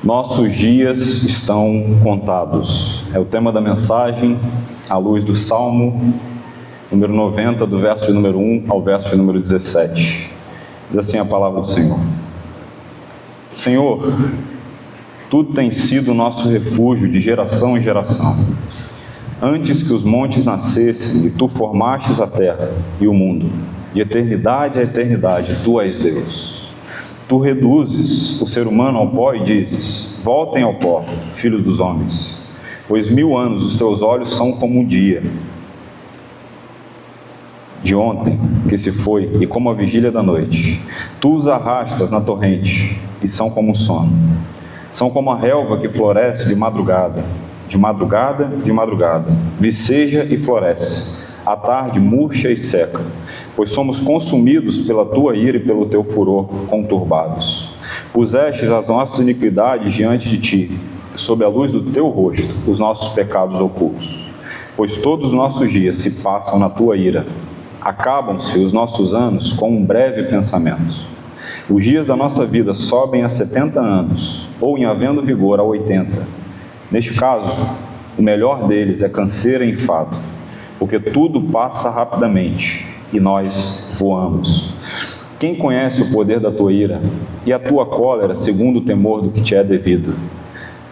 Nossos dias estão contados. É o tema da mensagem, à luz do Salmo número 90, do verso de número 1 ao verso de número 17. Diz assim a palavra do Senhor. Senhor, Tu tens sido o nosso refúgio de geração em geração. Antes que os montes nascessem, e Tu formastes a terra e o mundo, de eternidade a eternidade, Tu és Deus. Tu reduzes o ser humano ao pó e dizes: voltem ao pó, filho dos homens, pois 1000 anos os teus olhos são como um dia de ontem que se foi, e como a vigília da noite. Tu os arrastas na torrente, e são como um sono. São como a relva que floresce de madrugada, de madrugada, de madrugada, viceja e floresce, à tarde murcha e seca, pois somos consumidos pela Tua ira e pelo Teu furor conturbados. Pusestes as nossas iniquidades diante de Ti, sob a luz do Teu rosto, os nossos pecados ocultos. Pois todos os nossos dias se passam na Tua ira, acabam-se os nossos anos com um breve pensamento. Os dias da nossa vida sobem a 70 anos, ou em havendo vigor a 80. Neste caso, o melhor deles é canseira e enfado, porque tudo passa rapidamente, e nós voamos. Quem conhece o poder da Tua ira e a Tua cólera segundo o temor do que Te é devido?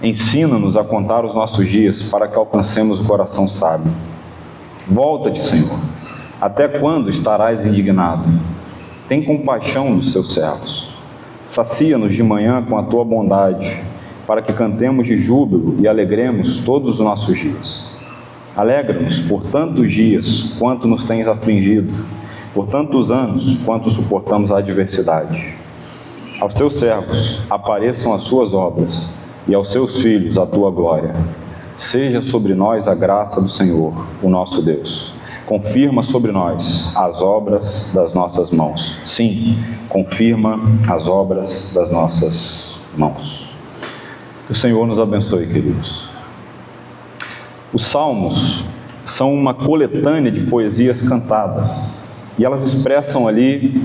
Ensina-nos a contar os nossos dias para que alcancemos o coração sábio. Volta-te, Senhor. Até quando estarás indignado? Tem compaixão dos Seus servos. Sacia-nos de manhã com a Tua bondade, para que cantemos de júbilo e alegremos todos os nossos dias. Alegra-nos por tantos dias quanto nos tens afligido, por tantos anos quanto suportamos a adversidade. Aos Teus servos apareçam as Suas obras, e aos Seus filhos a Tua glória. Seja sobre nós a graça do Senhor, o nosso Deus. Confirma sobre nós as obras das nossas mãos. Sim, confirma as obras das nossas mãos. Que o Senhor nos abençoe, queridos. Os salmos são uma coletânea de poesias cantadas, e elas expressam ali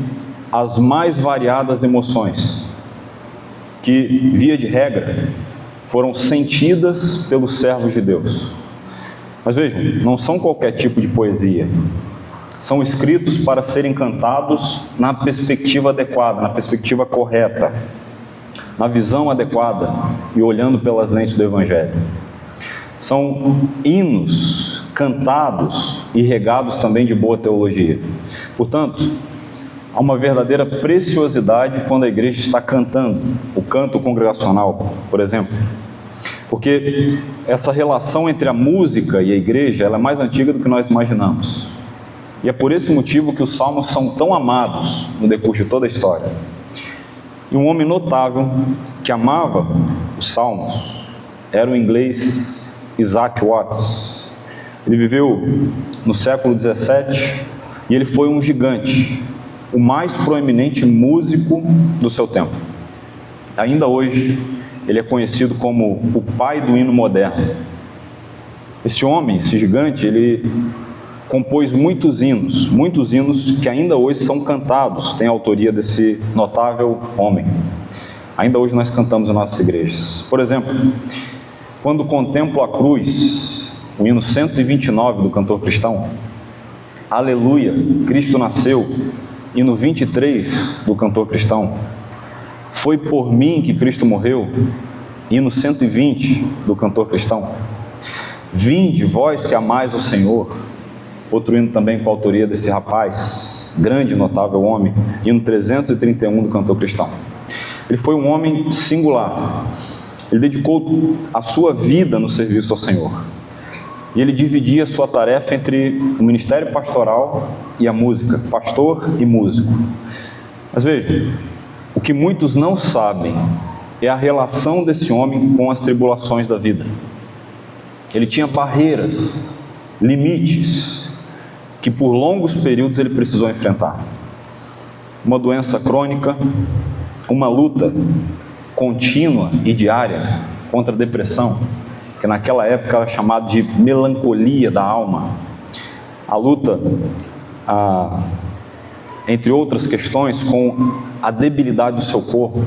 as mais variadas emoções, que, via de regra, foram sentidas pelos servos de Deus. Mas vejam, não são qualquer tipo de poesia. São escritos para serem cantados na perspectiva adequada, na perspectiva correta, na visão adequada e olhando pelas lentes do Evangelho. São hinos cantados e regados também de boa teologia. Portanto, há uma verdadeira preciosidade quando a igreja está cantando o canto congregacional, por exemplo. Porque essa relação entre a música e a igreja, ela é mais antiga do que nós imaginamos. E é por esse motivo que os salmos são tão amados no decurso de toda a história. E um homem notável que amava os salmos era o inglês Isaac Watts. Ele viveu no século 17 e ele foi um gigante, o mais proeminente músico do seu tempo. Ainda hoje, ele é conhecido como o pai do hino moderno. Esse homem, esse gigante, ele compôs muitos hinos que ainda hoje são cantados, tem a autoria desse notável homem. Ainda hoje nós cantamos em nossas igrejas. Por exemplo, quando contemplo a cruz, o hino 129 do cantor cristão, Aleluia, Cristo nasceu, hino 23 do cantor cristão, Foi por mim que Cristo morreu, hino 120 do cantor cristão, Vinde, vós que amais o Senhor, outro hino também com a autoria desse rapaz, grande e notável homem, hino 331 do cantor cristão. Ele foi um homem singular, ele dedicou a sua vida no serviço ao Senhor, e ele dividia a sua tarefa entre o ministério pastoral e a música, pastor e músico. Mas veja, o que muitos não sabem é a relação desse homem com as tribulações da vida. Ele tinha barreiras, limites, que por longos períodos ele precisou enfrentar. Uma doença crônica, uma luta contínua e diária contra a depressão, que naquela época era chamada de melancolia da alma. A luta entre outras questões, com a debilidade do seu corpo.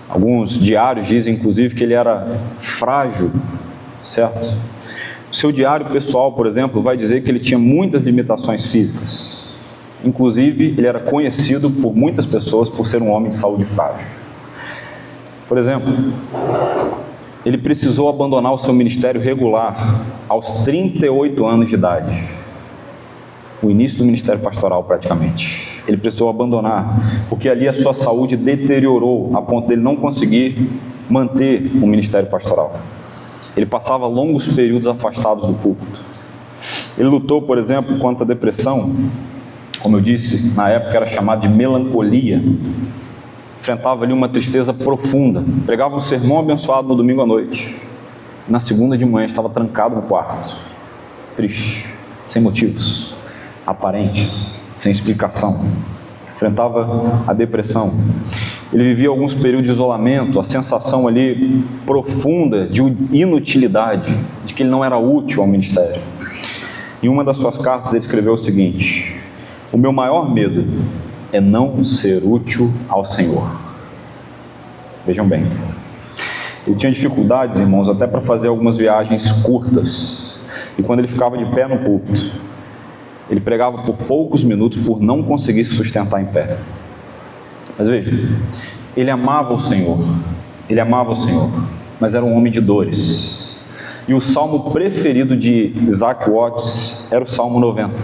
Alguns diários dizem, inclusive, que ele era frágil, certo? O seu diário pessoal, por exemplo, vai dizer que ele tinha muitas limitações físicas. Inclusive, ele era conhecido por muitas pessoas por ser um homem de saúde frágil. Por exemplo, ele precisou abandonar o seu ministério regular aos 38 anos de idade. O início do ministério pastoral, praticamente. Ele precisou abandonar, porque ali a sua saúde deteriorou, a ponto dele não conseguir manter o ministério pastoral. Ele passava longos períodos afastados do púlpito. Ele lutou, por exemplo, contra a depressão, como eu disse, na época era chamado de melancolia. Enfrentava ali uma tristeza profunda. Pregava um sermão abençoado no domingo à noite. Na segunda de manhã estava trancado no quarto, triste, sem motivos aparentes, sem explicação. Enfrentava a depressão. Ele vivia alguns períodos de isolamento, a sensação ali profunda de inutilidade, de que ele não era útil ao ministério. Em uma das suas cartas ele escreveu o seguinte: o meu maior medo é não ser útil ao Senhor. Vejam bem, ele tinha dificuldades, irmãos, até para fazer algumas viagens curtas, e quando ele ficava de pé no púlpito, ele pregava por poucos minutos por não conseguir se sustentar em pé. Mas veja, ele amava o Senhor, mas era um homem de dores. E o salmo preferido de Isaac Watts era o Salmo 90.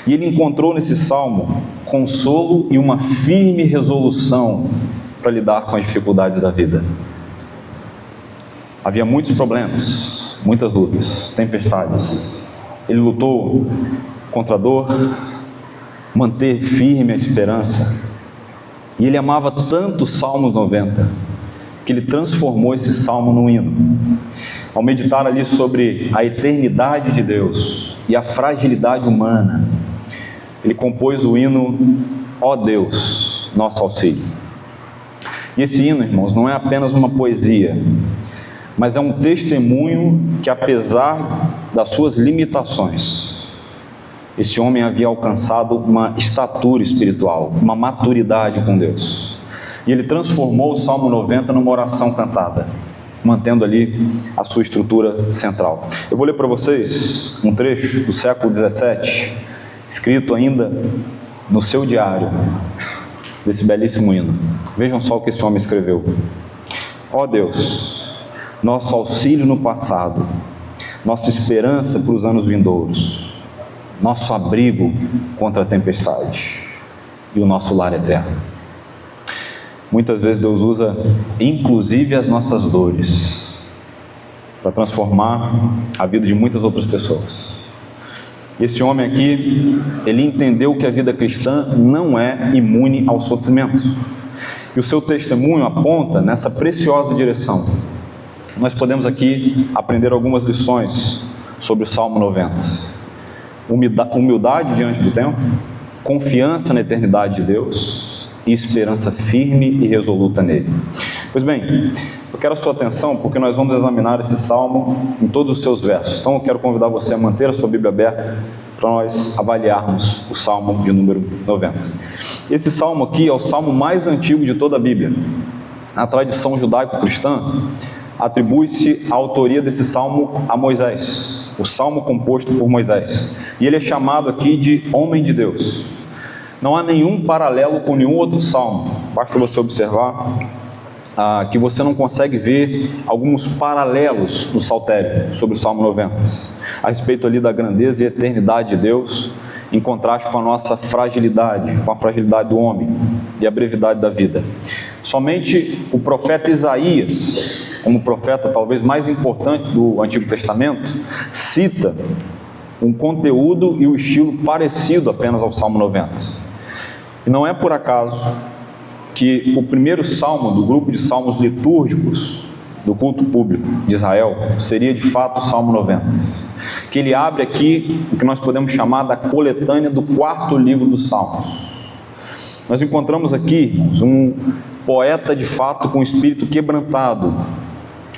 E ele encontrou nesse salmo consolo e uma firme resolução para lidar com as dificuldades da vida. Havia muitos problemas, muitas lutas, tempestades. Ele lutou contra a dor, manter firme a esperança. E ele amava tanto o Salmos 90, que ele transformou esse salmo num hino. Ao meditar ali sobre a eternidade de Deus e a fragilidade humana, ele compôs o hino Ó Deus, nosso auxílio. E esse hino, irmãos, não é apenas uma poesia, mas é um testemunho que, apesar das suas limitações, esse homem havia alcançado uma estatura espiritual, uma maturidade com Deus. E ele transformou o Salmo 90 numa oração cantada, mantendo ali a sua estrutura central. Eu vou ler para vocês um trecho do século 17, escrito ainda no seu diário, desse belíssimo hino. Vejam só o que esse homem escreveu. Ó Deus, nosso auxílio no passado, nossa esperança para os anos vindouros, nosso abrigo contra a tempestade e o nosso lar eterno. Muitas vezes Deus usa inclusive as nossas dores para transformar a vida de muitas outras pessoas. Esse homem aqui, ele entendeu que a vida cristã não é imune ao sofrimento. E o seu testemunho aponta nessa preciosa direção. Nós podemos aqui aprender algumas lições sobre o Salmo 90. Humildade diante do tempo, confiança na eternidade de Deus e esperança firme e resoluta nele. Pois bem, eu quero a sua atenção porque nós vamos examinar esse salmo em todos os seus versos. Então eu quero convidar você a manter a sua Bíblia aberta para nós avaliarmos o salmo de número 90. Esse salmo aqui é o salmo mais antigo de toda a Bíblia. Na tradição judaico-cristã, atribui-se a autoria desse salmo a Moisés, o salmo composto por Moisés. E ele é chamado aqui de homem de Deus. Não há nenhum paralelo com nenhum outro salmo. Basta você observar que você não consegue ver alguns paralelos no saltério sobre o Salmo 90, a respeito ali da grandeza e eternidade de Deus, em contraste com a nossa fragilidade, com a fragilidade do homem e a brevidade da vida. Somente o profeta Isaías, como profeta talvez mais importante do Antigo Testamento, cita um conteúdo e o estilo parecido apenas ao Salmo 90. E não é por acaso que o primeiro salmo do grupo de salmos litúrgicos do culto público de Israel seria de fato o Salmo 90, que ele abre aqui o que nós podemos chamar da coletânea do quarto livro dos Salmos. Nós encontramos aqui um poeta de fato com o espírito quebrantado,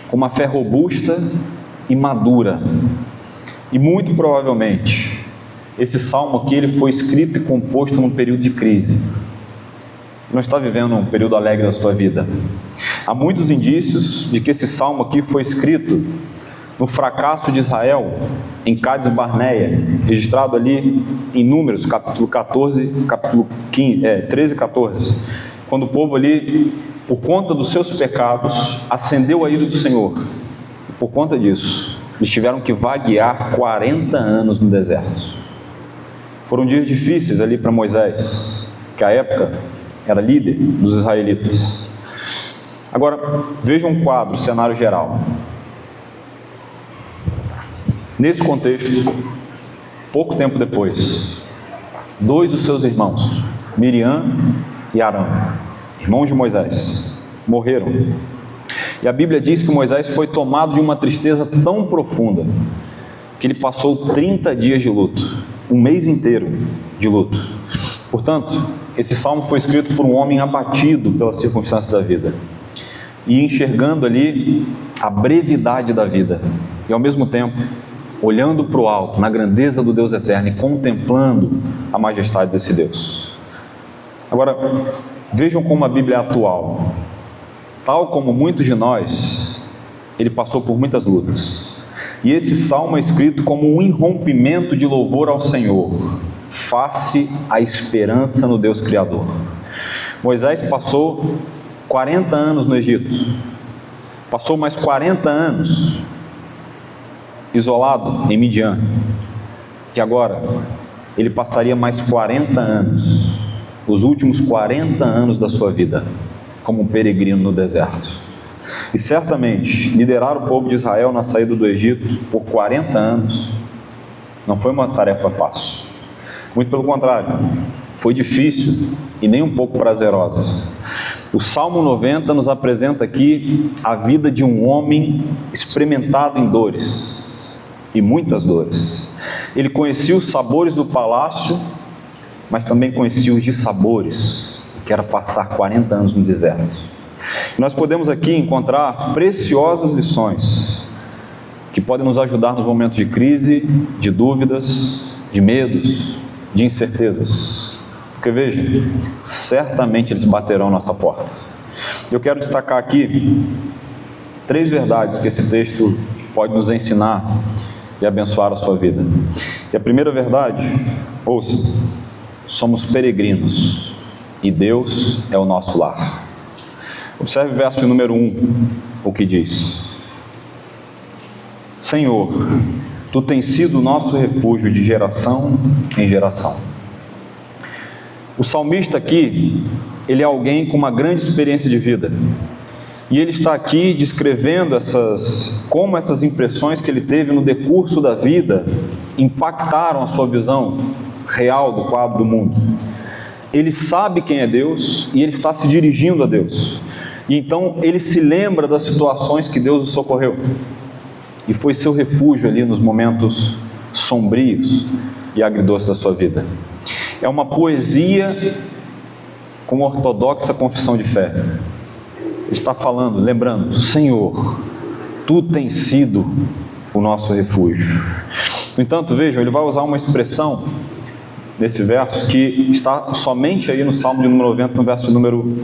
com uma fé robusta e madura, e muito provavelmente esse salmo aqui ele foi escrito e composto num período de crise. Não está vivendo um período alegre da sua vida. Há muitos indícios de que esse salmo aqui foi escrito no fracasso de Israel em Cádiz Barneia, registrado ali em Números, capítulo 13 e 14, quando o povo ali, por conta dos seus pecados, acendeu a ira do Senhor. E por conta disso, eles tiveram que vaguear 40 anos no deserto. Foram dias difíceis ali para Moisés, que à época era líder dos israelitas. Agora, veja um quadro, cenário geral. Nesse contexto, pouco tempo depois, 2 dos seus irmãos, Miriam e Arão, irmãos de Moisés, morreram. E a Bíblia diz que Moisés foi tomado de uma tristeza tão profunda que ele passou 30 dias de luto, um mês inteiro de luto. Portanto, esse salmo foi escrito por um homem abatido pelas circunstâncias da vida e enxergando ali a brevidade da vida e ao mesmo tempo olhando para o alto, na grandeza do Deus eterno e contemplando a majestade desse Deus. Agora, vejam como a Bíblia é atual. Tal como muitos de nós, ele passou por muitas lutas. E esse salmo é escrito como um irrompimento de louvor ao Senhor, face à esperança no Deus Criador. Moisés passou 40 anos no Egito, passou mais 40 anos isolado em Midian, que agora ele passaria mais 40 anos, os últimos 40 anos da sua vida, como um peregrino no deserto. E certamente, liderar o povo de Israel na saída do Egito por 40 anos não foi uma tarefa fácil. Muito pelo contrário, foi difícil e nem um pouco prazerosa. O Salmo 90 nos apresenta aqui a vida de um homem experimentado em dores, e muitas dores. Ele conhecia os sabores do palácio, mas também conhecia os dissabores, que era passar 40 anos no deserto. Nós podemos aqui encontrar preciosas lições que podem nos ajudar nos momentos de crise, de dúvidas, de medos, de incertezas. Porque veja, certamente eles baterão nossa porta. Eu quero destacar aqui 3 verdades que esse texto pode nos ensinar e abençoar a sua vida. E a primeira verdade, ouça, somos peregrinos e Deus é o nosso lar. Observe o verso número 1, o que diz: Senhor, Tu tens sido o nosso refúgio de geração em geração. O salmista aqui, ele é alguém com uma grande experiência de vida. E ele está aqui descrevendo como essas impressões que ele teve no decurso da vida impactaram a sua visão real do quadro do mundo. Ele sabe quem é Deus e ele está se dirigindo a Deus. E então ele se lembra das situações que Deus o socorreu. E foi seu refúgio ali nos momentos sombrios e agridoces da sua vida. É uma poesia com ortodoxa confissão de fé. Ele está falando, lembrando, Senhor, Tu tens sido o nosso refúgio. No entanto, vejam, ele vai usar uma expressão nesse verso que está somente aí no Salmo de número 90, no verso número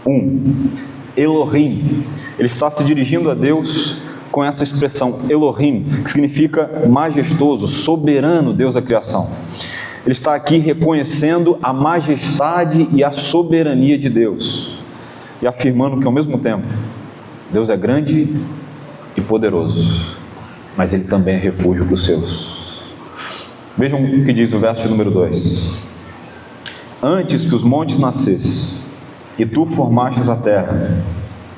1. Elohim. Ele está se dirigindo a Deus com essa expressão Elohim, que significa majestoso, soberano Deus da criação. Ele está aqui reconhecendo a majestade e a soberania de Deus e afirmando que ao mesmo tempo Deus é grande e poderoso, mas Ele também é refúgio para os seus. Vejam o que diz o verso número 2: Antes que os montes nascessem, e Tu formastes a terra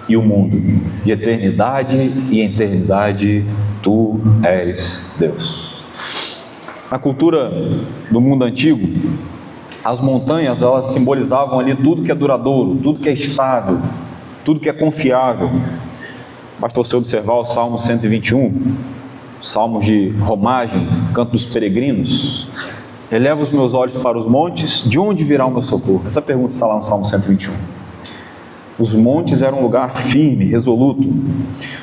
e o mundo, de eternidade e eternidade Tu és Deus. Na cultura do mundo antigo, as montanhas, elas simbolizavam ali tudo que é duradouro, tudo que é estável, tudo que é confiável. Basta você observar o Salmo 121, Salmos de romagem, canto dos peregrinos. Elevo os meus olhos para os montes, de onde virá o meu socorro? Essa pergunta está lá no Salmo 121. Os montes eram um lugar firme, resoluto.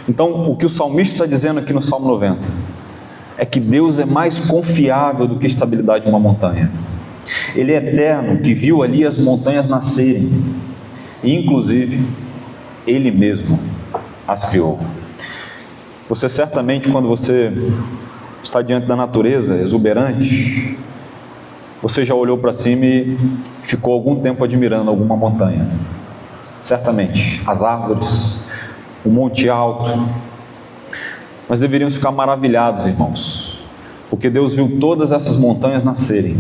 Então, o que o salmista está dizendo aqui no Salmo 90 é que Deus é mais confiável do que a estabilidade de uma montanha. Ele é eterno, que viu ali as montanhas nascerem, e inclusive Ele mesmo as criou. Você certamente, quando você está diante da natureza exuberante, você já olhou para cima e ficou algum tempo admirando alguma montanha. Certamente, as árvores, o monte alto. Nós deveríamos ficar maravilhados, irmãos, porque Deus viu todas essas montanhas nascerem,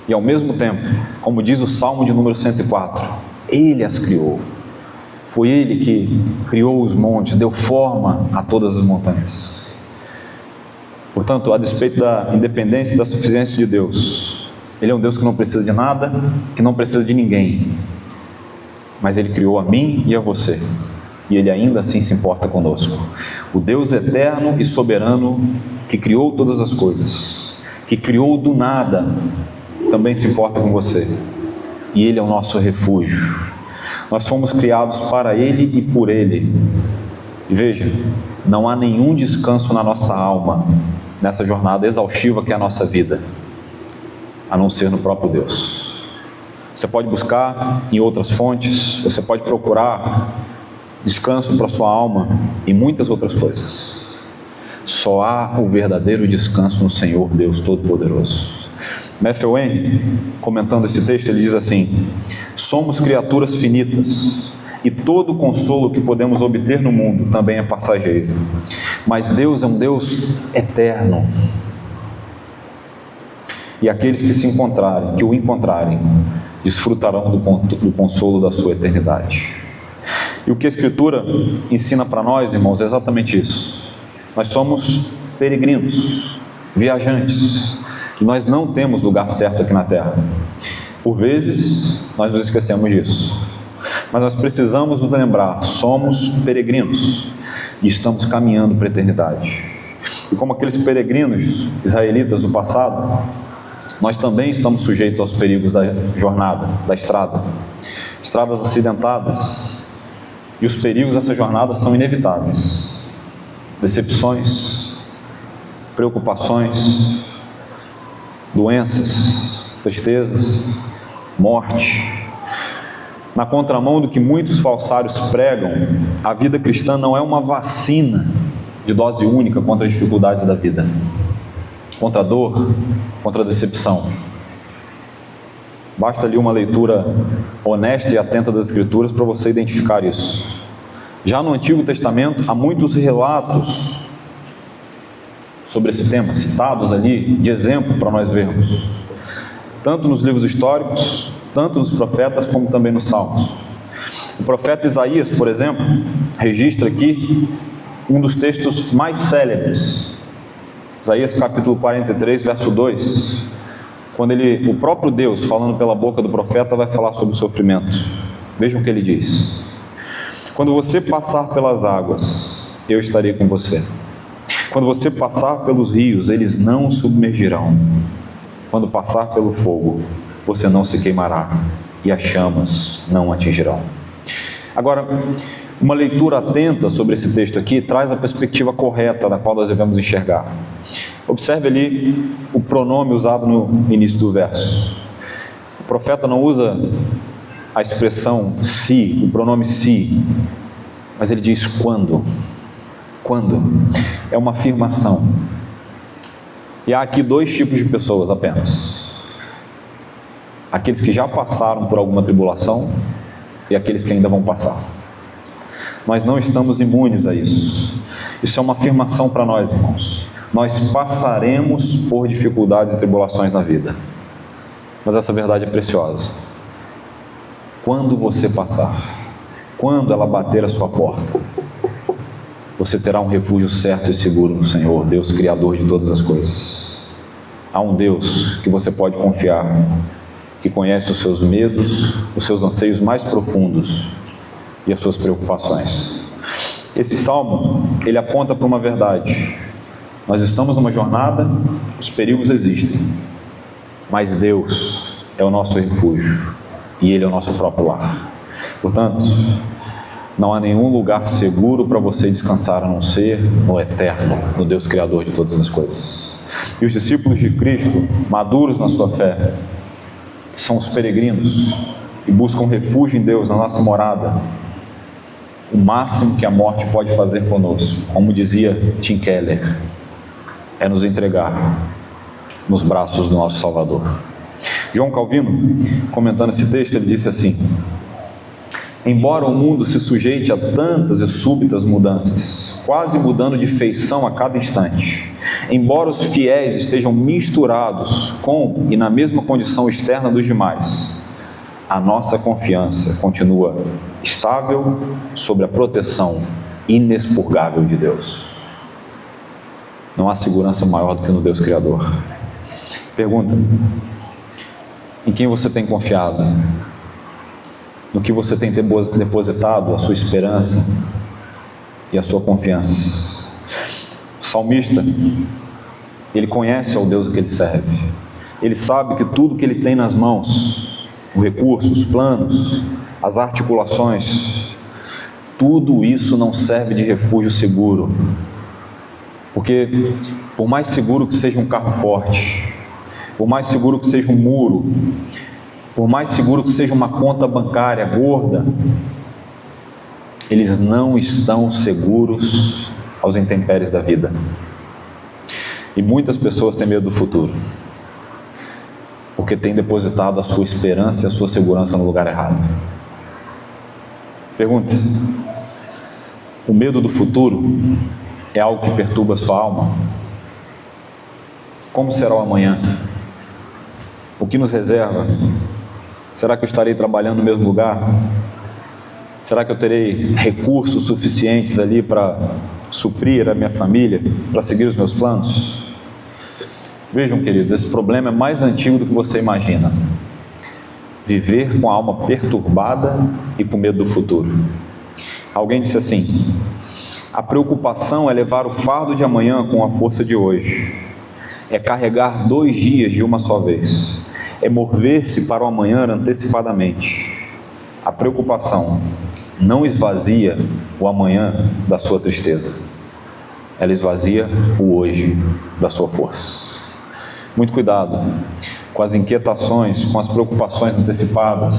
e ao mesmo tempo, como diz o Salmo de número 104, Ele as criou. Foi Ele que criou os montes, deu forma a todas as montanhas. Portanto, a despeito da independência e da suficiência de Deus, Ele é um Deus que não precisa de nada, que não precisa de ninguém, mas Ele criou a mim e a você, e Ele ainda assim se importa conosco. O Deus eterno e soberano, que criou todas as coisas, que criou do nada, também se importa com você, e Ele é o nosso refúgio. Nós fomos criados para Ele e por Ele. E veja, não há nenhum descanso na nossa alma, nessa jornada exaustiva que é a nossa vida, a não ser no próprio Deus. Você pode buscar em outras fontes, você pode procurar descanso para a sua alma e muitas outras coisas. Só há o verdadeiro descanso no Senhor Deus Todo-Poderoso. Matthew Henry, comentando esse texto, ele diz assim: somos criaturas finitas, e todo o consolo que podemos obter no mundo também é passageiro, mas Deus é um Deus eterno, e aqueles que o encontrarem, desfrutarão do consolo da sua eternidade. E o que a Escritura ensina para nós, irmãos, é exatamente isso. Nós somos peregrinos, viajantes, e nós não temos lugar certo aqui na terra. Por vezes, nós nos esquecemos disso, mas nós precisamos nos lembrar: somos peregrinos e estamos caminhando para a eternidade. E como aqueles peregrinos israelitas do passado, nós também estamos sujeitos aos perigos da jornada, da estrada, estradas acidentadas, e os perigos dessa jornada são inevitáveis: decepções, preocupações, doenças, tristezas, morte. Na contramão do que muitos falsários pregam, a vida cristã não é uma vacina de dose única contra as dificuldades da vida, contra a dor, contra a decepção. Basta ali uma leitura honesta e atenta das Escrituras para você identificar isso. Já no Antigo Testamento há muitos relatos sobre esse tema, citados ali de exemplo para nós vermos, tanto nos livros históricos, tanto nos profetas, como também nos Salmos. O profeta Isaías, por exemplo, registra aqui um dos textos mais célebres, Isaías capítulo 43, verso 2, quando o próprio Deus, falando pela boca do profeta, vai falar sobre o sofrimento. Vejam o que ele diz: quando você passar pelas águas, eu estarei com você. Quando você passar pelos rios, eles não o submergirão. Quando passar pelo fogo, você não se queimará, e as chamas não o atingirão. Agora, uma leitura atenta sobre esse texto aqui traz a perspectiva correta na qual nós devemos enxergar. Observe ali o pronome usado no início do verso. O profeta não usa a expressão se, o pronome se, mas ele diz quando. Quando? É uma afirmação. E há aqui dois tipos de pessoas apenas: aqueles que já passaram por alguma tribulação e aqueles que ainda vão passar. Nós não estamos imunes a isso. Isso é uma afirmação para nós, irmãos. Nós passaremos por dificuldades e tribulações na vida, mas essa verdade é preciosa. Quando você passar, quando ela bater a sua porta, você terá um refúgio certo e seguro no Senhor, Deus Criador de todas as coisas. Há um Deus que você pode confiar, que conhece os seus medos, os seus anseios mais profundos e as suas preocupações. Esse salmo, ele aponta para uma verdade: nós estamos numa jornada, os perigos existem, mas Deus é o nosso refúgio e Ele é o nosso próprio lar. Portanto, Não há nenhum lugar seguro para você descansar a não ser no eterno, no Deus Criador de todas as coisas. E os discípulos de Cristo, maduros na sua fé, são os peregrinos e buscam refúgio em Deus, na nossa morada. O máximo que a morte pode fazer conosco, como dizia Tim Keller, é nos entregar nos braços do nosso Salvador. João Calvino, comentando esse texto, ele disse assim: embora o mundo se sujeite a tantas e súbitas mudanças, quase mudando de feição a cada instante, embora os fiéis estejam misturados com e na mesma condição externa dos demais, a nossa confiança continua estável sob a proteção inexpurgável de Deus. Não há segurança maior do que no Deus Criador. Pergunta: em quem você tem confiado? No que você tem depositado a sua esperança e a sua confiança? O salmista, ele conhece ao Deus que ele serve. Ele sabe que tudo que ele tem nas mãos, o recurso, os planos, as articulações, tudo isso não serve de refúgio seguro. Porque por mais seguro que seja um carro forte, por mais seguro que seja um muro, por mais seguro que seja uma conta bancária gorda, eles não estão seguros aos intempéries da vida. E muitas pessoas têm medo do futuro, porque têm depositado a sua esperança e a sua segurança no lugar errado. Pergunta: o medo do futuro é algo que perturba a sua alma? Como será o amanhã? O que nos reserva? Será que eu estarei trabalhando no mesmo lugar? Será que eu terei recursos suficientes ali para suprir a minha família, para seguir os meus planos? Vejam, queridos, esse problema é mais antigo do que você imagina. Viver com a alma perturbada e com medo do futuro. Alguém disse assim: a preocupação é levar o fardo de amanhã com a força de hoje. É carregar 2 dias de uma só vez. É mover-se para o amanhã antecipadamente. A preocupação não esvazia o amanhã da sua tristeza. Ela esvazia o hoje da sua força. Muito cuidado com as inquietações, com as preocupações antecipadas.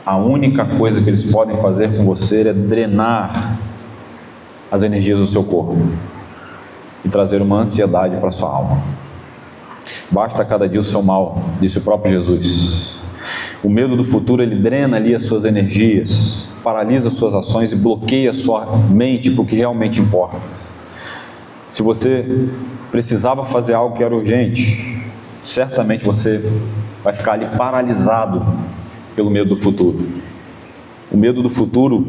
A única coisa que eles podem fazer com você é drenar as energias do seu corpo e trazer uma ansiedade para a sua alma. Basta cada dia o seu mal, disse o próprio Jesus. O medo do futuro, ele drena ali as suas energias, paralisa as suas ações e bloqueia a sua mente para o que realmente importa. Se você precisava fazer algo que era urgente, certamente você vai ficar ali paralisado pelo medo do futuro. O medo do futuro,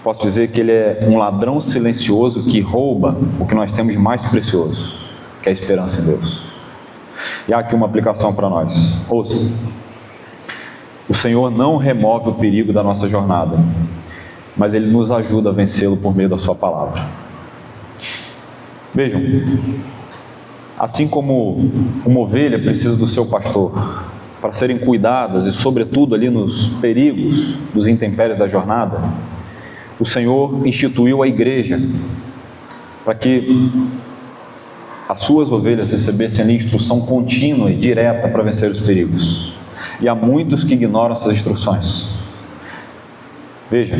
posso dizer que ele é um ladrão silencioso que rouba o que nós temos de mais precioso, que é a esperança em Deus. E há aqui uma aplicação para nós. Ouça: o Senhor não remove o perigo da nossa jornada, mas Ele nos ajuda a vencê-lo por meio da sua palavra. Vejam, assim como uma ovelha precisa do seu pastor para serem cuidadas e sobretudo ali nos perigos dos intempéries da jornada, o Senhor instituiu a igreja para que as suas ovelhas recebessem ali instrução contínua e direta para vencer os perigos. E há muitos que ignoram essas instruções. Veja,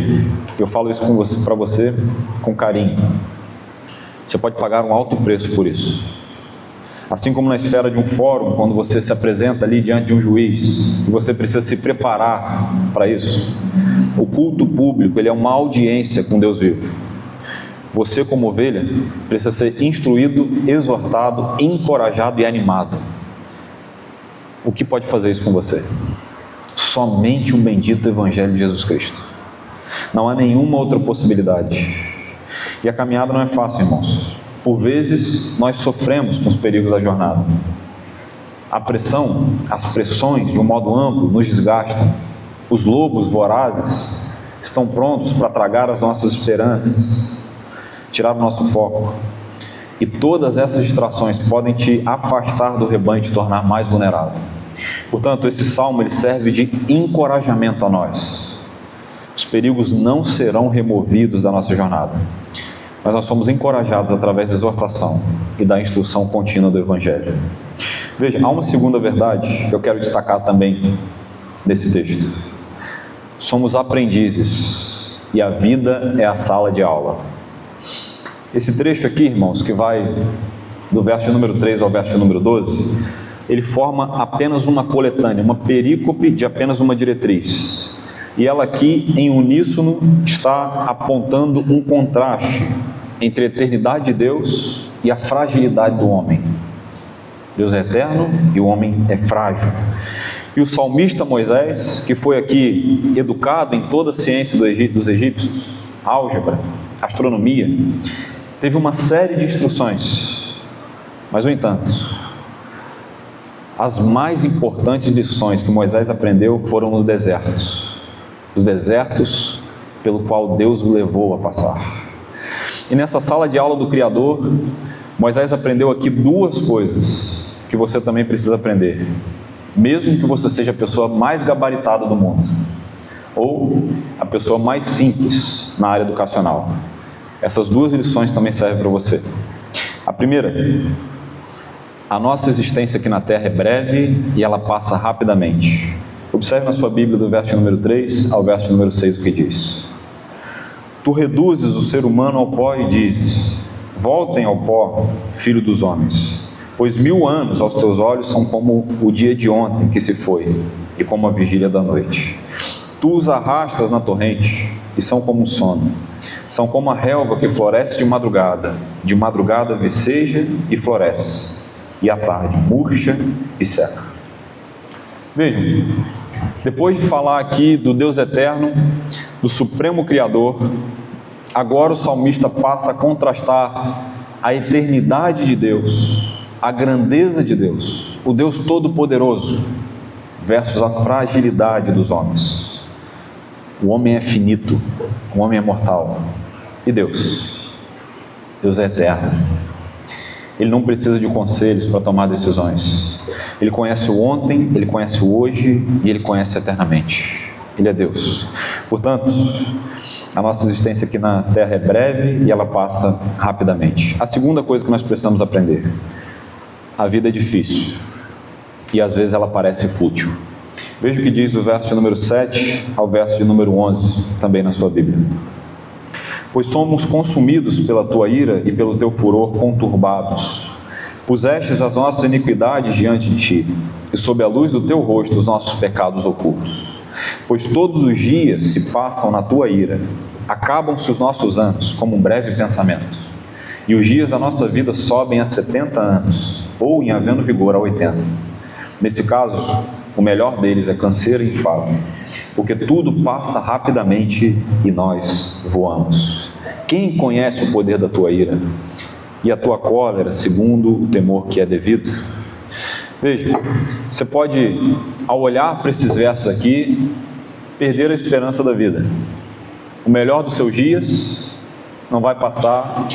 eu falo isso para você com carinho. Você pode pagar um alto preço por isso. Assim como na esfera de um fórum, quando você se apresenta ali diante de um juiz, e você precisa se preparar para isso. O culto público, ele é uma audiência com Deus vivo. Você, como ovelha, precisa ser instruído, exortado, encorajado e animado. O que pode fazer isso com você? Somente o bendito Evangelho de Jesus Cristo. Não há nenhuma outra possibilidade. E a caminhada não é fácil, irmãos. Por vezes, nós sofremos com os perigos da jornada. A pressão, as pressões, de um modo amplo, nos desgastam. Os lobos vorazes estão prontos para tragar as nossas esperanças, tirar o nosso foco. E todas essas distrações podem te afastar do rebanho e te tornar mais vulnerável. Portanto, esse salmo ele serve de encorajamento a nós. Os perigos não serão removidos da nossa jornada, mas nós somos encorajados através da exortação e da instrução contínua do Evangelho. Veja, há uma segunda verdade que eu quero destacar também nesse texto. Somos aprendizes e a vida é a sala de aula. Esse trecho aqui, irmãos, que vai do verso número 3 ao verso número 12, ele forma apenas uma coletânea, uma perícope de apenas uma diretriz. E ela aqui, em uníssono, está apontando um contraste entre a eternidade de Deus e a fragilidade do homem. Deus é eterno e o homem é frágil. E o salmista Moisés, que foi aqui educado em toda a ciência dos egípcios, álgebra, astronomia, teve uma série de instruções. Mas, no entanto, as mais importantes lições que Moisés aprendeu foram no deserto. Os desertos pelo qual Deus o levou a passar. E nessa sala de aula do Criador, Moisés aprendeu aqui duas coisas que você também precisa aprender, mesmo que você seja a pessoa mais gabaritada do mundo, ou a pessoa mais simples na área educacional. Essas duas lições também servem para você. A primeira: a nossa existência aqui na Terra é breve e ela passa rapidamente. Observe na sua Bíblia, do verso número 3 ao verso número 6, o que diz. Tu reduzes o ser humano ao pó e dizes: voltem ao pó, filho dos homens, pois 1000 anos aos teus olhos são como o dia de ontem que se foi, e como a vigília da noite. Tu os arrastas na torrente, e são como um sono. São como a relva que floresce de madrugada viceja e floresce, e à tarde murcha e seca. Vejam, depois de falar aqui do Deus eterno, do Supremo Criador, agora o salmista passa a contrastar a eternidade de Deus, a grandeza de Deus, o Deus Todo-Poderoso, versus a fragilidade dos homens. O homem é finito, o homem é mortal. E Deus? Deus é eterno. Ele não precisa de conselhos para tomar decisões. Ele conhece o ontem, Ele conhece o hoje e Ele conhece eternamente. Ele é Deus. Portanto, a nossa existência aqui na Terra é breve e ela passa rapidamente. A segunda coisa que nós precisamos aprender: a vida é difícil e às vezes ela parece fútil. Veja o que diz o verso número 7 ao verso número 11, também na sua Bíblia. Pois somos consumidos pela tua ira e pelo teu furor conturbados. Pusestes as nossas iniquidades diante de ti, e sob a luz do teu rosto os nossos pecados ocultos. Pois todos os dias se passam na tua ira, acabam-se os nossos anos como um breve pensamento, e os dias da nossa vida sobem a 70 anos, ou, em havendo vigor, a 80. Nesse caso, o melhor deles é canseiro e enfado, porque tudo passa rapidamente e nós voamos. Quem conhece o poder da tua ira e a tua cólera segundo o temor que é devido? Veja, você pode, ao olhar para esses versos aqui, perder a esperança da vida. O melhor dos seus dias não vai passar,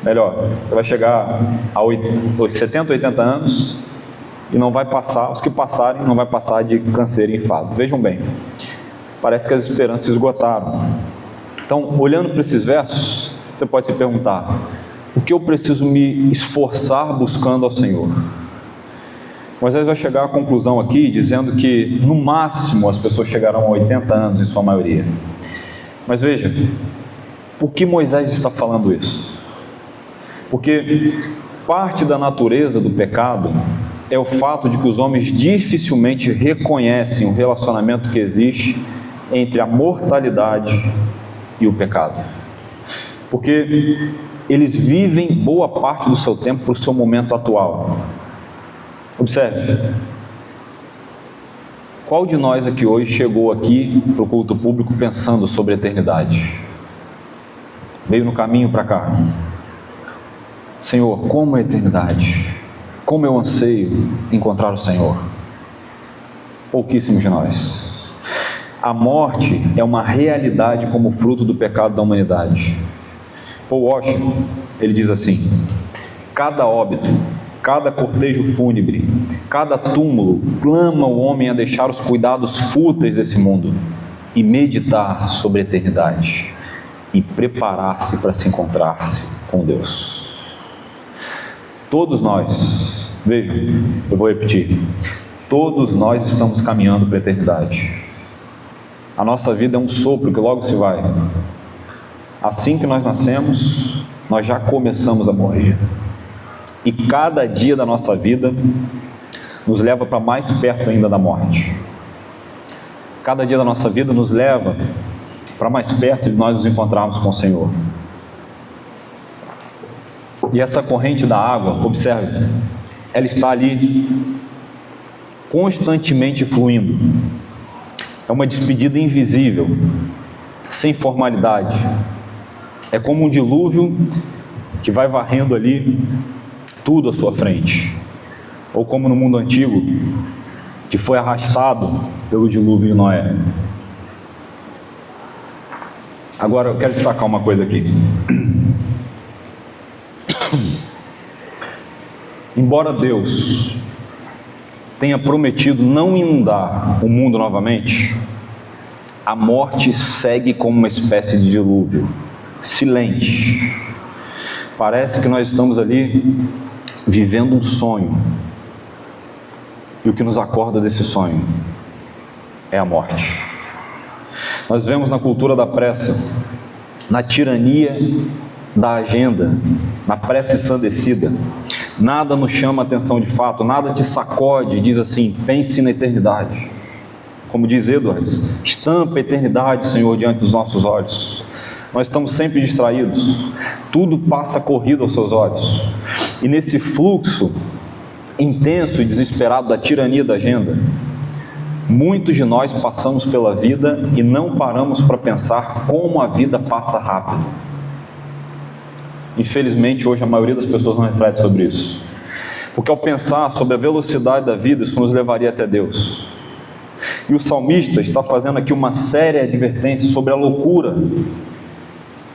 melhor, você vai chegar a 70, 80 anos e não vai passar, os que passarem não vai passar de canseiro e enfado. Vejam bem, parece que as esperanças se esgotaram. Então, olhando para esses versos, você pode se perguntar: o que eu preciso me esforçar buscando ao Senhor? Moisés vai chegar à conclusão aqui, dizendo que no máximo as pessoas chegarão a 80 anos em sua maioria. Mas veja, por que Moisés está falando isso? Porque parte da natureza do pecado é o fato de que os homens dificilmente reconhecem o relacionamento que existe entre a mortalidade e o pecado. Porque eles vivem boa parte do seu tempo para o seu momento atual. Observe, qual de nós aqui hoje chegou aqui para o culto público pensando sobre a eternidade? Veio no caminho para cá: Senhor, como é a eternidade? Como eu anseio encontrar o Senhor? Pouquíssimos de nós. A morte é uma realidade como fruto do pecado da humanidade. Paul Washer, ele diz assim: cada óbito, cada cortejo fúnebre, cada túmulo clama o homem a deixar os cuidados fúteis desse mundo e meditar sobre a eternidade e preparar-se para se encontrar-se com Deus. Todos nós, vejam, eu vou repetir, todos nós estamos caminhando para a eternidade. A nossa vida é um sopro que logo se vai. Assim que nós nascemos, nós já começamos a morrer. E cada dia da nossa vida nos leva para mais perto ainda da morte. Cada dia da nossa vida nos leva para mais perto de nós nos encontrarmos com o Senhor. E essa corrente da água, observe, ela está ali constantemente fluindo. É uma despedida invisível, sem formalidade. É como um dilúvio que vai varrendo ali tudo à sua frente. Ou como no mundo antigo, que foi arrastado pelo dilúvio de Noé. Agora eu quero destacar uma coisa aqui. Embora Deus tenha prometido não inundar o mundo novamente, a morte segue como uma espécie de dilúvio, silente. Parece que nós estamos ali vivendo um sonho, e o que nos acorda desse sonho é a morte. Nós vemos na cultura da pressa, na tirania da agenda, na pressa ensandecida, nada nos chama a atenção de fato, nada te sacode e diz assim: pense na eternidade. Como diz Edwards, estampa a eternidade, Senhor, diante dos nossos olhos. Nós estamos sempre distraídos, tudo passa corrido aos seus olhos, e nesse fluxo intenso e desesperado da tirania da agenda, muitos de nós passamos pela vida e não paramos para pensar como a vida passa rápido. Infelizmente, hoje a maioria das pessoas não reflete sobre isso, porque ao pensar sobre a velocidade da vida, isso nos levaria até Deus. E o salmista está fazendo aqui uma séria advertência sobre a loucura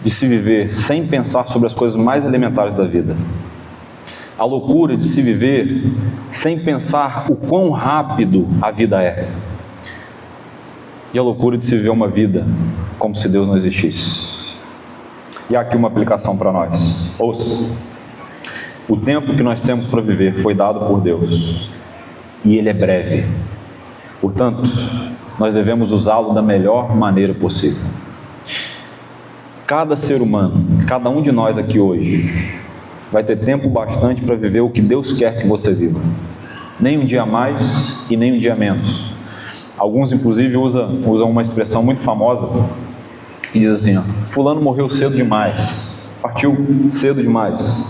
de se viver sem pensar sobre as coisas mais elementares da vida. A loucura de se viver sem pensar o quão rápido a vida é. E a loucura de se viver uma vida como se Deus não existisse. E há aqui uma aplicação para nós. Ouça: o tempo que nós temos para viver foi dado por Deus, e ele é breve. Portanto, nós devemos usá-lo da melhor maneira possível. Cada ser humano, cada um de nós aqui hoje, vai ter tempo bastante para viver o que Deus quer que você viva. Nem um dia a mais e nem um dia a menos. Alguns inclusive usam uma expressão muito famosa que diz assim: ó, fulano morreu cedo demais, partiu cedo demais.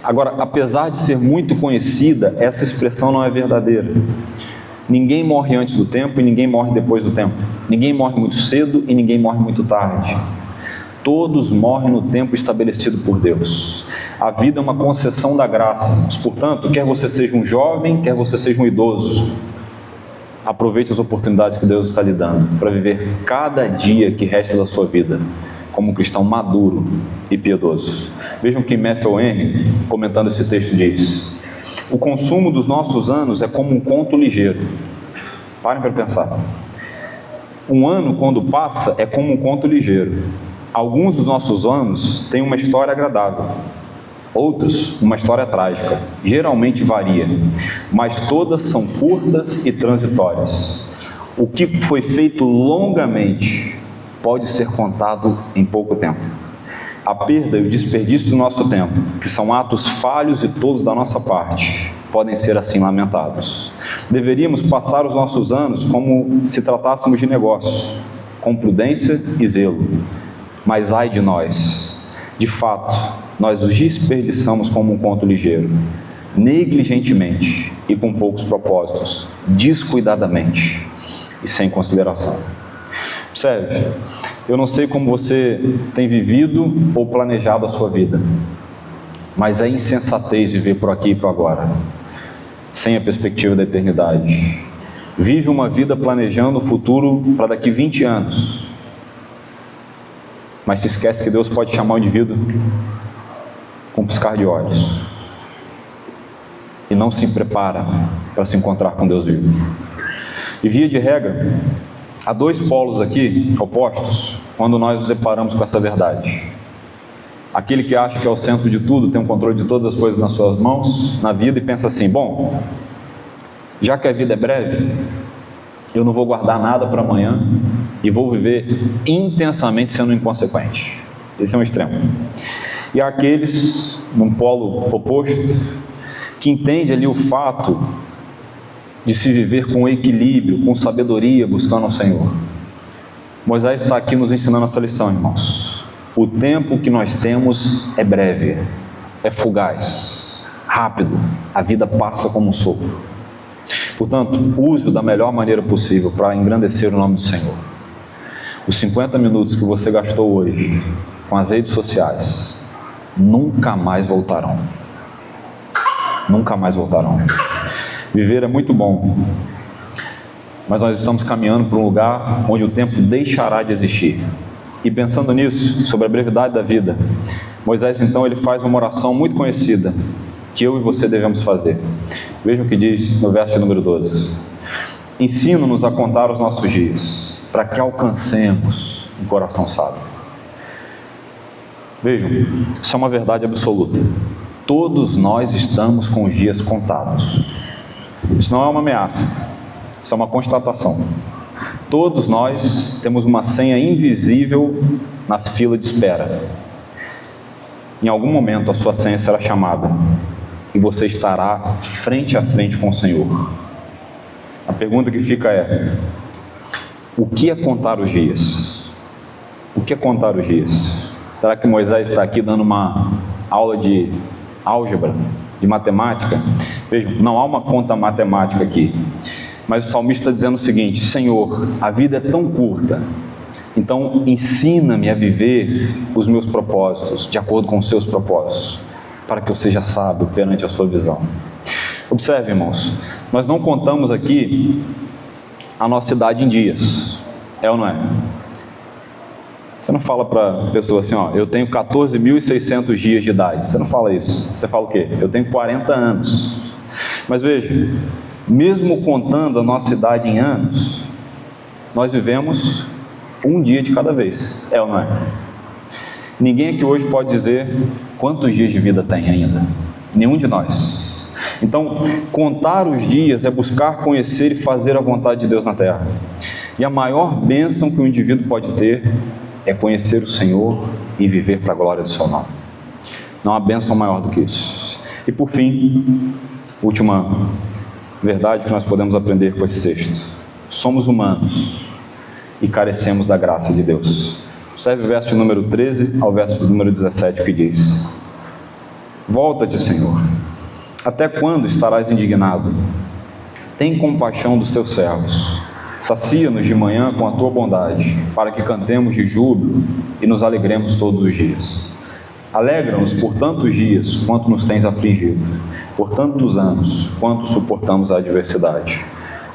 Agora, apesar de ser muito conhecida, essa expressão não é verdadeira. Ninguém morre antes do tempo e ninguém morre depois do tempo. Ninguém morre muito cedo e ninguém morre muito tarde. Todos morrem no tempo estabelecido por Deus. A vida é uma concessão da graça. Portanto, quer você seja um jovem, quer você seja um idoso, aproveite as oportunidades que Deus está lhe dando para viver cada dia que resta da sua vida como um cristão maduro e piedoso. Vejam que Matthew Henry, comentando esse texto, diz: o consumo dos nossos anos é como um conto ligeiro. Parem para pensar. Um ano, quando passa, é como um conto ligeiro. Alguns dos nossos anos têm uma história agradável, outros uma história trágica. Geralmente varia, mas todas são curtas e transitórias. O que foi feito longamente pode ser contado em pouco tempo. A perda e o desperdício do nosso tempo, que são atos falhos e tolos da nossa parte, podem ser assim lamentados. Deveríamos passar os nossos anos como se tratássemos de negócio, com prudência e zelo. Mas ai de nós, de fato, nós os desperdiçamos como um conto ligeiro, negligentemente e com poucos propósitos, descuidadamente e sem consideração. Observe, eu não sei como você tem vivido ou planejado a sua vida, mas é insensatez viver por aqui e por agora, sem a perspectiva da eternidade. Vive uma vida planejando o futuro para daqui 20 anos, mas se esquece que Deus pode chamar o indivíduo com um piscar de olhos, e não se prepara para se encontrar com Deus vivo. E via de regra, Há dois polos aqui, opostos, quando nós nos deparamos com essa verdade. Aquele que acha que é o centro de tudo, tem o controle de todas as coisas nas suas mãos, na vida, e pensa assim: bom, já que a vida é breve, eu não vou guardar nada para amanhã e vou viver intensamente sendo inconsequente. Esse é um extremo. E há aqueles, num polo oposto, que entende ali o fato de se viver com equilíbrio, com sabedoria, buscando ao Senhor. Moisés está aqui nos ensinando essa lição, irmãos. O tempo que nós temos é breve, é fugaz, rápido. A vida passa como um sopro. Portanto, use-o da melhor maneira possível para engrandecer o nome do Senhor. Os 50 minutos que você gastou hoje com as redes sociais nunca mais voltarão. Nunca mais voltarão. Viver é muito bom, mas nós estamos caminhando para um lugar onde o tempo deixará de existir. E pensando nisso, sobre a brevidade da vida, Moisés então ele faz uma oração muito conhecida, que eu e você devemos fazer. Vejam o que diz no verso número 12: ensina-nos a contar os nossos dias, para que alcancemos um coração sábio. Vejam, isso é uma verdade absoluta. Todos nós estamos com os dias contados. Isso não é uma ameaça, isso é uma constatação. Todos nós temos uma senha invisível na fila de espera. Em algum momento a sua senha será chamada e você estará frente a frente com o Senhor. A pergunta que fica é: o que é contar os dias? O que é contar os dias? Será que Moisés está aqui dando uma aula de álgebra, de matemática? Vejam, não há uma conta matemática aqui, mas o salmista está dizendo o seguinte: Senhor, a vida é tão curta, então ensina-me a viver os meus propósitos, de acordo com os seus propósitos, para que eu seja sábio perante a sua visão. Observe, irmãos, nós não contamos aqui a nossa idade em dias, é ou não é? Você não fala para a pessoa assim: ó, eu tenho 14.600 dias de idade. Você não fala isso. Você fala o quê? Eu tenho 40 anos. Mas veja, mesmo contando a nossa idade em anos, nós vivemos um dia de cada vez, é ou não é? Ninguém aqui hoje pode dizer quantos dias de vida tem ainda. Nenhum de nós. Então, contar os dias é buscar conhecer e fazer a vontade de Deus na terra. E a maior bênção que um indivíduo pode ter é conhecer o Senhor e viver para a glória do seu nome. Não há bênção maior do que isso. E por fim, última verdade que nós podemos aprender com esse texto: somos humanos e carecemos da graça de Deus. Observe o verso número 13 ao verso número 17, que diz: volta-te, Senhor, até quando estarás indignado? Tem compaixão dos teus servos. Sacia-nos de manhã com a tua bondade, para que cantemos de júbilo e nos alegremos todos os dias. Alegra-nos por tantos dias quanto nos tens afligido, por tantos anos quanto suportamos a adversidade.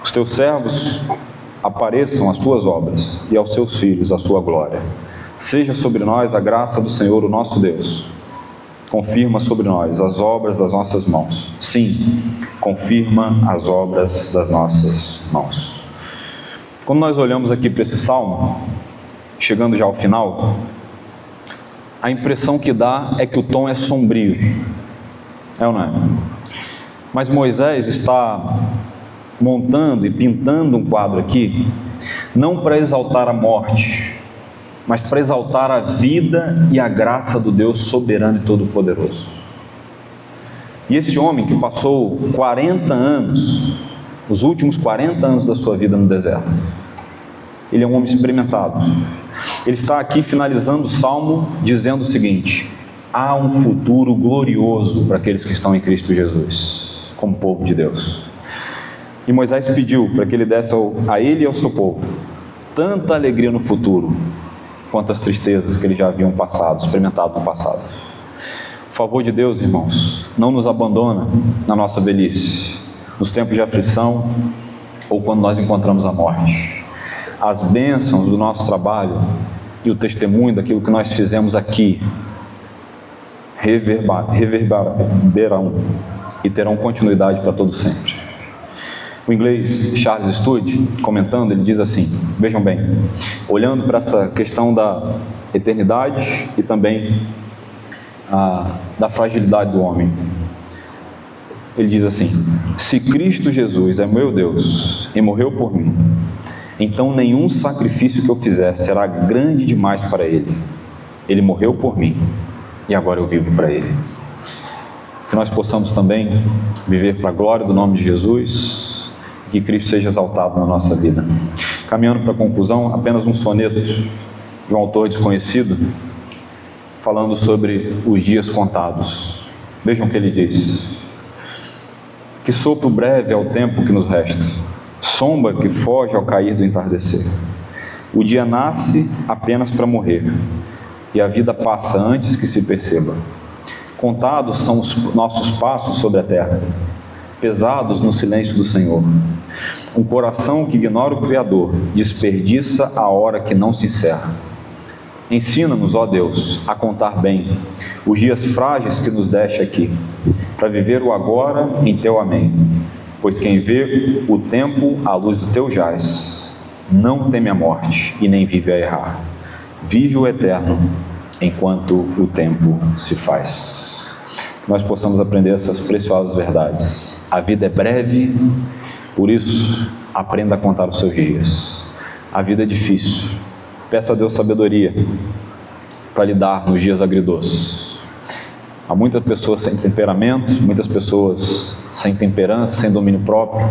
Os teus servos apareçam as tuas obras, e aos seus filhos a sua glória. Seja sobre nós a graça do Senhor, o nosso Deus. Confirma sobre nós as obras das nossas mãos. Sim, confirma as obras das nossas mãos. Quando nós olhamos aqui para esse salmo, chegando já ao final, a impressão que dá é que o tom é sombrio, é ou não é? Mas Moisés está montando e pintando um quadro aqui, não para exaltar a morte, mas para exaltar a vida e a graça do Deus soberano e todo-poderoso. E esse homem que passou 40 anos, os últimos 40 anos da sua vida no deserto, ele é um homem experimentado. Ele está aqui finalizando o salmo dizendo o seguinte: há um futuro glorioso para aqueles que estão em Cristo Jesus, como povo de Deus. E Moisés pediu para que ele desse a ele e ao seu povo tanta alegria no futuro, quanto as tristezas que eles já haviam experimentado no passado. O favor de Deus, irmãos, não nos abandona na nossa velhice, nos tempos de aflição ou quando nós encontramos a morte. As bênçãos do nosso trabalho e o testemunho daquilo que nós fizemos aqui reverberarão e terão continuidade para todo sempre. O inglês Charles Studi, comentando, ele diz assim, vejam bem, olhando para essa questão da eternidade e também da fragilidade do homem, ele diz assim: se Cristo Jesus é meu Deus e morreu por mim, então nenhum sacrifício que eu fizer será grande demais para Ele. Ele morreu por mim e agora eu vivo para Ele. Que nós possamos também viver para a glória do nome de Jesus, e que Cristo seja exaltado na nossa vida. Caminhando para a conclusão, apenas um soneto de um autor desconhecido, falando sobre os dias contados. Vejam o que ele diz: que sopro breve é o tempo que nos resta, sombra que foge ao cair do entardecer. O dia nasce apenas para morrer, e a vida passa antes que se perceba. Contados são os nossos passos sobre a terra, pesados no silêncio do Senhor. Um coração que ignora o Criador desperdiça a hora que não se encerra. Ensina-nos, ó Deus, a contar bem os dias frágeis que nos deste aqui, para viver o agora em Teu amém. Pois quem vê o tempo à luz do Teu jaz, não teme a morte e nem vive a errar. Vive o eterno enquanto o tempo se faz. Que nós possamos aprender essas preciosas verdades. A vida é breve, por isso aprenda a contar os seus dias. A vida é difícil. Peça a Deus sabedoria para lidar nos dias agridoces. Há muitas pessoas sem temperamento, muitas pessoas sem temperança, sem domínio próprio,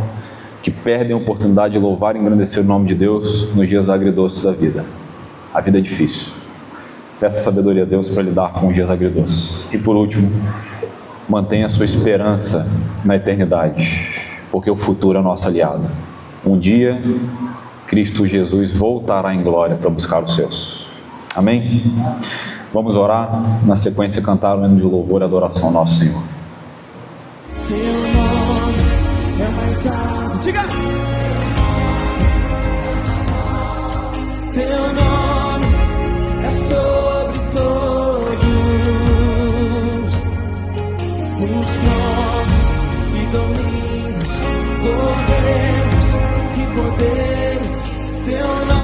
que perdem a oportunidade de louvar e engrandecer o nome de Deus nos dias agridoces da vida. A vida é difícil. Peça sabedoria a Deus para lidar com os dias agridoces. E por último, mantenha a sua esperança na eternidade, porque o futuro é nosso aliado. Um dia, Cristo Jesus voltará em glória para buscar os seus. Amém? Vamos orar, na sequência cantar o hino de louvor e adoração ao nosso Senhor. Teu nome é mais alto. Diga! Teu nome é sobre todos os tronos e domínios, governos e poderes.